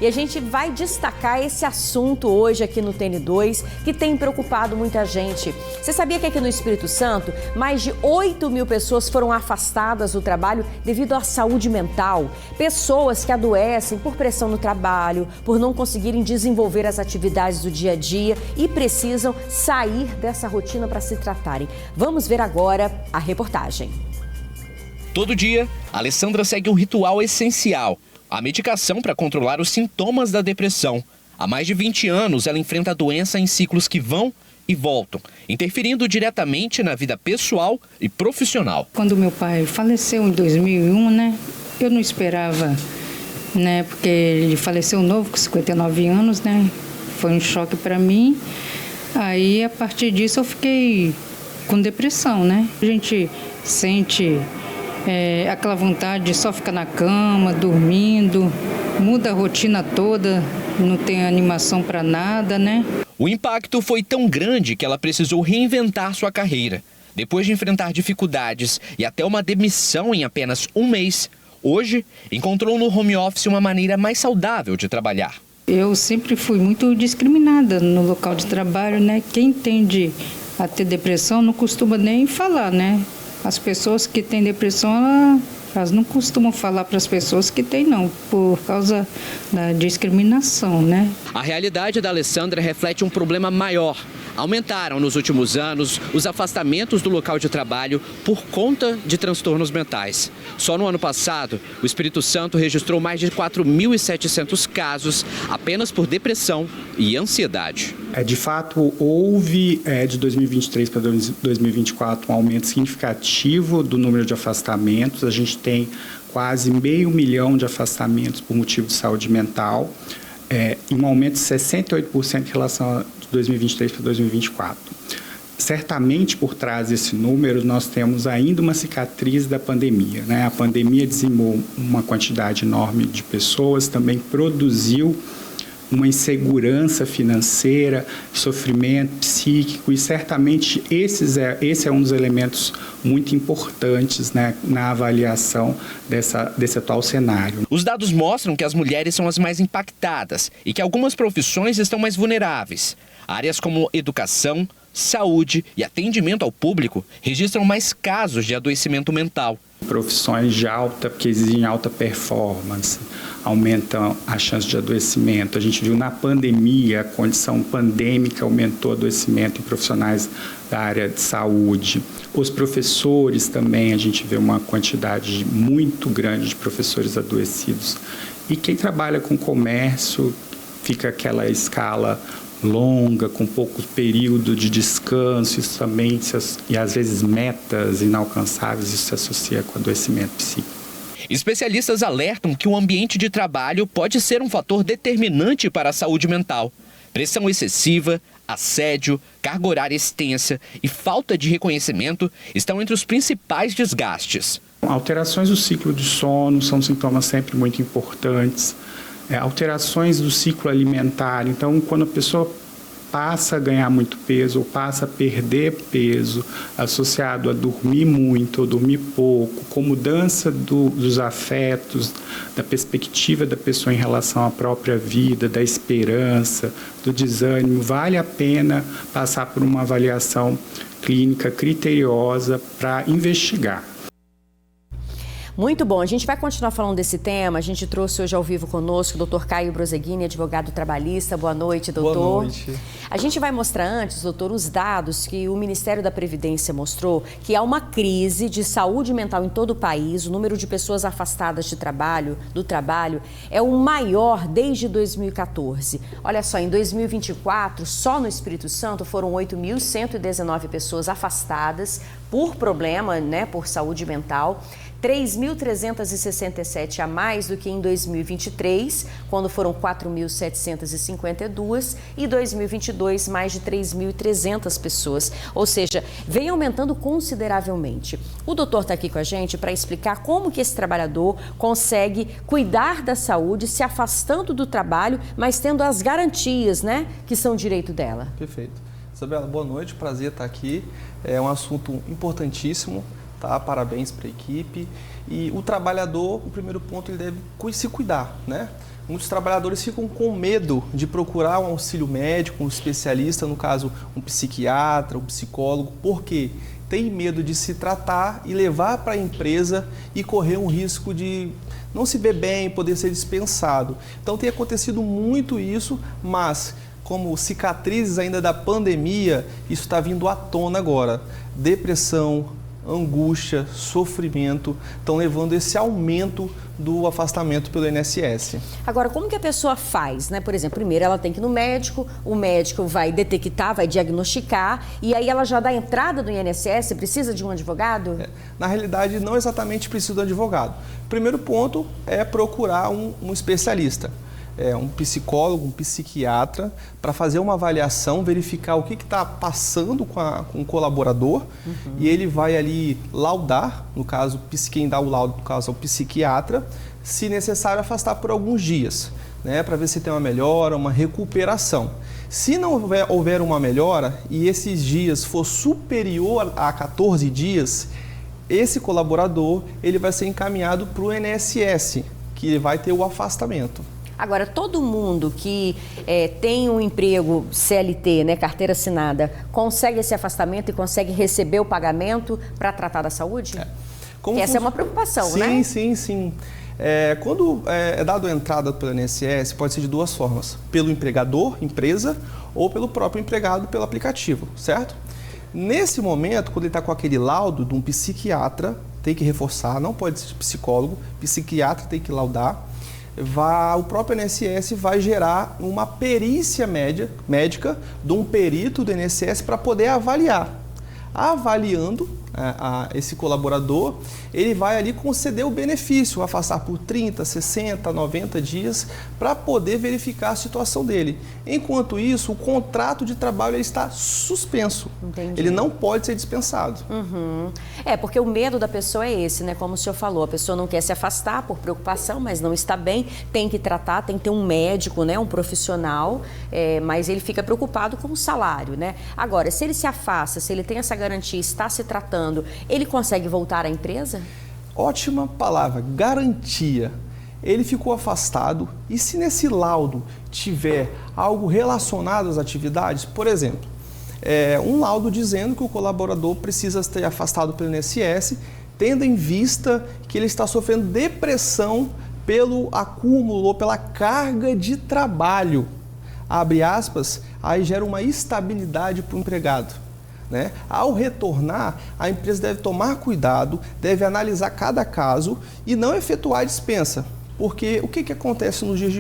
E a gente vai destacar esse assunto hoje aqui no TN2, que tem preocupado muita gente. Você sabia que aqui no Espírito Santo, mais de 8 mil pessoas foram afastadas do trabalho devido à saúde mental? Pessoas que adoecem por pressão no trabalho, por não conseguirem desenvolver as atividades do dia a dia e precisam sair dessa rotina para se tratarem. Vamos ver agora a reportagem. Todo dia, a Alessandra segue um ritual essencial: a medicação para controlar os sintomas da depressão. Há mais de 20 anos, ela enfrenta a doença em ciclos que vão e voltam, interferindo diretamente na vida pessoal e profissional. Quando meu pai faleceu em 2001, né, eu não esperava, né, porque ele faleceu novo, com 59 anos, né, foi um choque para mim. Aí, a partir disso, eu fiquei com depressão, né. A gente sente aquela vontade de só ficar na cama, dormindo, muda a rotina toda, não tem animação para nada, né? O impacto foi tão grande que ela precisou reinventar sua carreira. Depois de enfrentar dificuldades e até uma demissão em apenas um mês, hoje encontrou no home office uma maneira mais saudável de trabalhar. Eu sempre fui muito discriminada no local de trabalho, né? Quem tende a ter depressão não costuma nem falar, né? As pessoas que têm depressão, elas não costumam falar para as pessoas que têm, não, por causa da discriminação, né? A realidade da Alessandra reflete um problema maior. Aumentaram nos últimos anos os afastamentos do local de trabalho por conta de transtornos mentais. Só no ano passado, o Espírito Santo registrou mais de 4.700 casos apenas por depressão e ansiedade. De fato, houve de 2023 para 2024 um aumento significativo do número de afastamentos. A gente tem quase 500 mil de afastamentos por motivo de saúde mental, e um aumento de 68% em relação a 2023 para 2024. Certamente, por trás desse número, nós temos ainda uma cicatriz da pandemia, né? A pandemia dizimou uma quantidade enorme de pessoas, também produziu uma insegurança financeira, sofrimento psíquico, e certamente esse é um dos elementos muito importantes, né, na avaliação desse atual cenário. Os dados mostram que as mulheres são as mais impactadas e que algumas profissões estão mais vulneráveis. Áreas como educação, saúde e atendimento ao público registram mais casos de adoecimento mental. Profissões que exigem alta performance aumentam a chance de adoecimento. A gente viu na pandemia, a condição pandêmica aumentou o adoecimento em profissionais da área de saúde. Os professores também, a gente vê uma quantidade muito grande de professores adoecidos. E quem trabalha com comércio, fica aquela escala longa, com pouco período de descanso, isso também, e às vezes metas inalcançáveis, isso se associa com adoecimento psíquico. Especialistas alertam que o ambiente de trabalho pode ser um fator determinante para a saúde mental. Pressão excessiva, assédio, carga horária extensa e falta de reconhecimento estão entre os principais desgastes. Alterações do ciclo de sono são sintomas sempre muito importantes. Alterações do ciclo alimentar. Então, quando a pessoa passa a ganhar muito peso ou passa a perder peso, associado a dormir muito ou dormir pouco, com mudança dos afetos, da perspectiva da pessoa em relação à própria vida, da esperança, do desânimo, vale a pena passar por uma avaliação clínica criteriosa para investigar. Muito bom, a gente vai continuar falando desse tema. A gente trouxe hoje ao vivo conosco o doutor Caio Broseguini, advogado trabalhista. Boa noite, doutor. Boa noite. A gente vai mostrar antes, doutor, os dados que o Ministério da Previdência mostrou, que há uma crise de saúde mental em todo o país. O número de pessoas afastadas do trabalho é o maior desde 2014. Olha só, em 2024, só no Espírito Santo foram 8.119 pessoas afastadas por problema, né, por saúde mental. 3.367 a mais do que em 2023, quando foram 4.752, e 2022 mais de 3.300 pessoas, ou seja, vem aumentando consideravelmente. O doutor está aqui com a gente para explicar como que esse trabalhador consegue cuidar da saúde, se afastando do trabalho, mas tendo as garantias, né, que são direito dela. Perfeito. Isabela, boa noite, prazer estar aqui. É um assunto importantíssimo. Tá? Parabéns para a equipe. E o trabalhar, o primeiro ponto, ele deve se cuidar, né? muitos trabalhadores ficam com medo de procurar um auxílio médico, um especialista, no caso, um psiquiatra, um psicólogo, porque tem medo de se tratar e levar para a empresa e correr um risco de não se ver bem, poder ser dispensado. Então tem acontecido muito isso, mas como cicatrizes ainda da pandemia, isso está vindo à tona agora. Depressão, angústia, sofrimento estão levando esse aumento do afastamento pelo INSS. Agora, como que a pessoa faz, né? Por exemplo, primeiro ela tem que ir no médico, o médico vai detectar, vai diagnosticar e aí ela já dá entrada no INSS, precisa de um advogado? Na realidade, não exatamente precisa de um advogado. O primeiro ponto é procurar um especialista. Um psicólogo, um psiquiatra, para fazer uma avaliação, verificar o que está passando com o colaborador e ele vai ali laudar, no caso, quem dá o laudo, no caso, é o psiquiatra, se necessário afastar por alguns dias, né, para ver se tem uma melhora, uma recuperação. Se não houver uma melhora e esses dias for superior a 14 dias, esse colaborador ele vai ser encaminhado para o INSS, que vai ter o afastamento. Agora, todo mundo que tem um emprego CLT, né, carteira assinada, consegue esse afastamento e consegue receber o pagamento para tratar da saúde? Essa é uma preocupação, sim, né? Sim. Quando é dado a entrada pelo INSS, pode ser de duas formas. Pelo empregador, empresa, ou pelo próprio empregado, pelo aplicativo, certo? Nesse momento, quando ele está com aquele laudo de um psiquiatra, tem que reforçar, não pode ser psicólogo, psiquiatra tem que laudar. O próprio INSS vai gerar uma perícia médica de um perito do INSS para poder avaliar. Avaliando esse colaborador, ele vai ali conceder o benefício, afastar por 30, 60, 90 dias para poder verificar a situação dele. Enquanto isso, o contrato de trabalho ele está suspenso. Entendi. Ele não pode ser dispensado. Porque o medo da pessoa é esse, né? Como o senhor falou, a pessoa não quer se afastar por preocupação, mas não está bem, tem que tratar, tem que ter um médico, né? Um profissional, mas ele fica preocupado com o salário, né? Agora, se ele se afasta, se ele tem essa garantia, está se tratando, ele consegue voltar à empresa? Ótima palavra, garantia. Ele ficou afastado e se nesse laudo tiver algo relacionado às atividades, por exemplo, um laudo dizendo que o colaborador precisa ser afastado pelo INSS, tendo em vista que ele está sofrendo depressão pelo acúmulo ou pela carga de trabalho, abre aspas, aí gera uma instabilidade para o empregado. Né? Ao retornar, a empresa deve tomar cuidado, deve analisar cada caso e não efetuar a dispensa. Porque o que acontece nos dias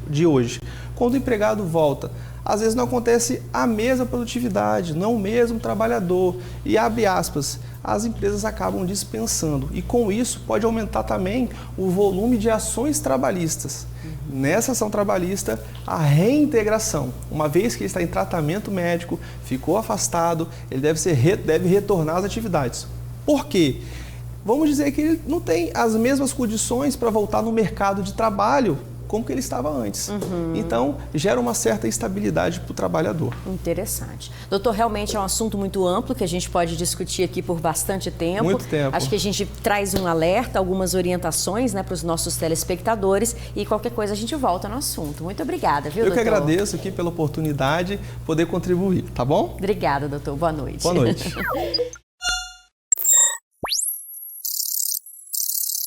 de hoje? Quando o empregado volta, às vezes não acontece a mesma produtividade, não o mesmo trabalhador. E abre aspas, as empresas acabam dispensando. E com isso pode aumentar também o volume de ações trabalhistas. Nessa ação trabalhista, a reintegração, uma vez que ele está em tratamento médico, ficou afastado, ele deve retornar às atividades. Por quê? Vamos dizer que ele não tem as mesmas condições para voltar no mercado de trabalho como que ele estava antes. Então, gera uma certa instabilidade para o trabalhador. Interessante. Doutor, realmente é um assunto muito amplo que a gente pode discutir aqui por bastante tempo. Muito tempo. Acho que a gente traz um alerta, algumas orientações, né, para os nossos telespectadores e qualquer coisa a gente volta no assunto. Muito obrigada, viu, doutor? Eu que agradeço aqui pela oportunidade de poder contribuir, tá bom? Obrigada, doutor. Boa noite. Boa noite.